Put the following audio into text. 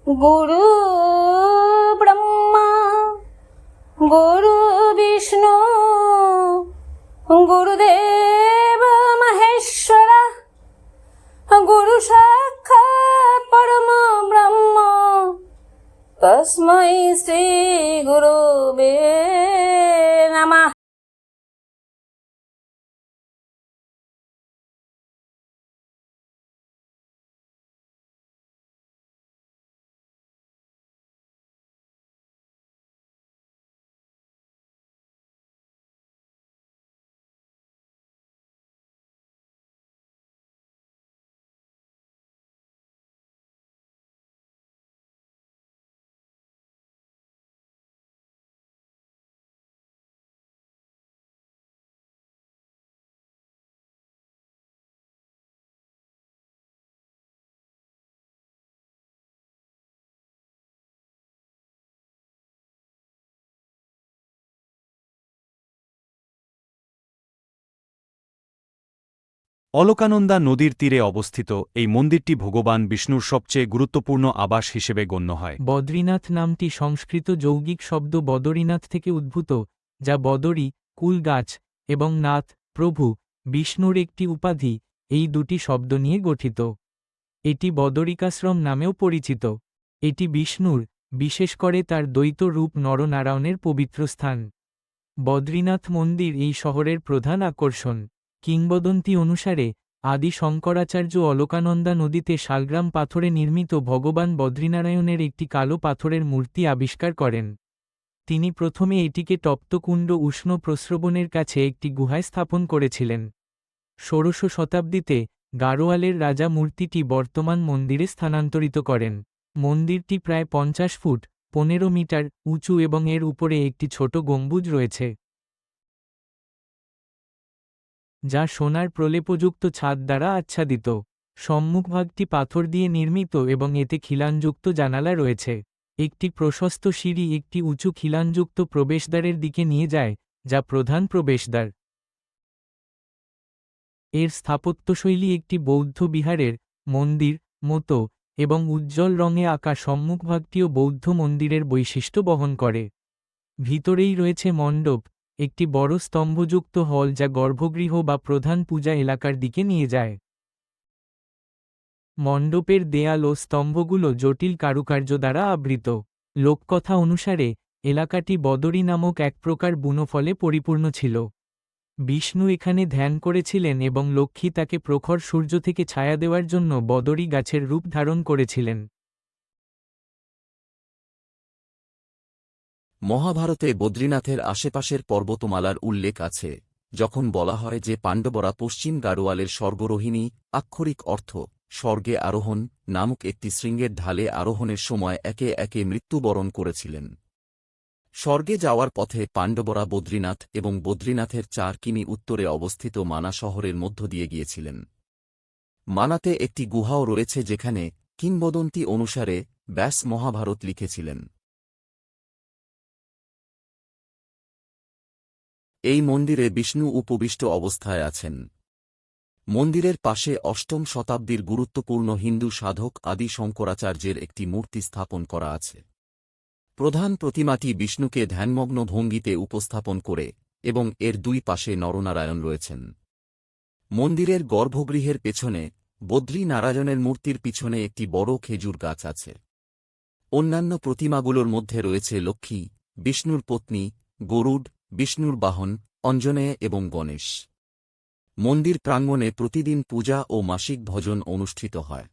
গুরু ব্রহ্মা গুরু বিষ্ণু গুরুদেব মহেশ্বর গুরু সাক্ষাৎ পরম ব্রহ্ম তস্मै শ্রী গুরুবে নমঃ। অলকানন্দা নদীর তীরে অবস্থিত এই মন্দিরটি ভগবান বিষ্ণুর সবচেয়ে গুরুত্বপূর্ণ আবাস হিসেবে গণ্য হয়। বদ্রীনাথ নামটি সংস্কৃত যৌগিক শব্দ বদরীনাথ থেকে উদ্ভূত, যা বদরী, কুল গাছ, এবং নাথ, প্রভু, বিষ্ণুর একটি উপাধি, এই দুটি শব্দ নিয়ে গঠিত। এটি বদরিকাশ্রম নামেও পরিচিত। এটি বিষ্ণুর, বিশেষ করে তার দ্বৈত রূপ নরনারায়ণের পবিত্র স্থান। বদ্রীনাথ মন্দির এই শহরের প্রধান আকর্ষণ। কিংবদন্তি অনুসারে আদি শঙ্করাচার্য অলকানন্দা নদীতে শালগ্রাম পাথরে নির্মিত ভগবান বদ্রীনারায়ণের একটি কালো পাথরের মূর্তি আবিষ্কার করেন। তিনি প্রথমে এটিকে তপ্তকুণ্ড উষ্ণ প্রস্রবণের কাছে একটি গুহায় স্থাপন করেছিলেন। ষোড়শ শতাব্দীতে গাড়োয়ালের রাজা মূর্তিটি বর্তমান মন্দিরে স্থানান্তরিত করেন। মন্দিরটি প্রায় 50 ফুট 15 মিটার উঁচু এবং এর উপরে একটি ছোট গম্বুজ রয়েছে, যা সোনার প্রলেপযুক্ত ছাদ দ্বারা আচ্ছাদিত। সম্মুখভাগটি পাথর দিয়ে নির্মিত এবং এতে খিলানযুক্ত জানালা রয়েছে। একটি প্রশস্ত সিঁড়ি একটি উঁচু খিলানযুক্ত প্রবেশদ্বারের দিকে নিয়ে যায়, যা প্রধান প্রবেশদ্বার। এর স্থাপত্যশৈলী একটি বৌদ্ধ বিহারের মন্দির মতো এবং উজ্জ্বল রঙে আঁকা সম্মুখভাগটিও বৌদ্ধ মন্দিরের বৈশিষ্ট্য বহন করে। ভিতরেই রয়েছে মণ্ডপ, একটি বড় স্তম্ভযুক্ত হল যা গর্ভগৃহ বা প্রধান পূজা এলাকার দিকে নিয়ে যায়। মণ্ডপের দেয়াল ও স্তম্ভগুলো জটিল কারুকার্য দ্বারা আবৃত। লোককথা অনুসারে এলাকাটি বদরী নামক এক প্রকার বুনো ফলে পরিপূর্ণ ছিল। বিষ্ণু এখানে ধ্যান করেছিলেন এবং লক্ষ্মী তাকে প্রখর সূর্য থেকে ছায়া দেওয়ার জন্য বদরী গাছের রূপ ধারণ করেছিলেন। মহাভারতে বদ্রীনাথের আশেপাশের পর্বতমালার উল্লেখ আছে, যখন বলা হয় যে পাণ্ডবরা পশ্চিম গাড়োয়ালের স্বর্গরোহিণী, আক্ষরিক অর্থ স্বর্গে আরোহণ, নামক একটি শৃঙ্গের ঢালে আরোহণের সময় একে একে মৃত্যুবরণ করেছিলেন। স্বর্গে যাওয়ার পথে পাণ্ডবরা বদ্রীনাথ এবং বদ্রীনাথের 4 কিমি উত্তরে অবস্থিত মানা শহরের মধ্য দিয়ে গিয়েছিলেন। মানাতে একটি গুহাও রয়েছে যেখানে কিংবদন্তি অনুসারে ব্যাস মহাভারত লিখেছিলেন। এই মন্দিরে বিষ্ণু উপবিষ্ট অবস্থায় আছেন। মন্দিরের পাশে 8ম শতাব্দীর গুরুত্বপূর্ণ হিন্দু সাধক আদি শঙ্করাচার্যের একটি মূর্তি স্থাপন করা আছে। প্রধান প্রতিমাটি বিষ্ণুকে ধ্যানমগ্ন ভঙ্গিতে উপস্থাপন করে এবং এর দুই পাশে নরনারায়ণ রয়েছেন। মন্দিরের গর্ভগৃহের পেছনে বদ্রী নারায়ণের মূর্তির পিছনে একটি বড় খেজুর গাছ আছে। অন্যান্য প্রতিমাগুলোর মধ্যে রয়েছে লক্ষ্মী, বিষ্ণুর পত্নী, গরুড, বিষ্ণুর বাহন, অঞ্জনেয় এবং গণেশ। মন্দির প্রাঙ্গণে প্রতিদিন পূজা ও মাসিক ভজন অনুষ্ঠিত হয়।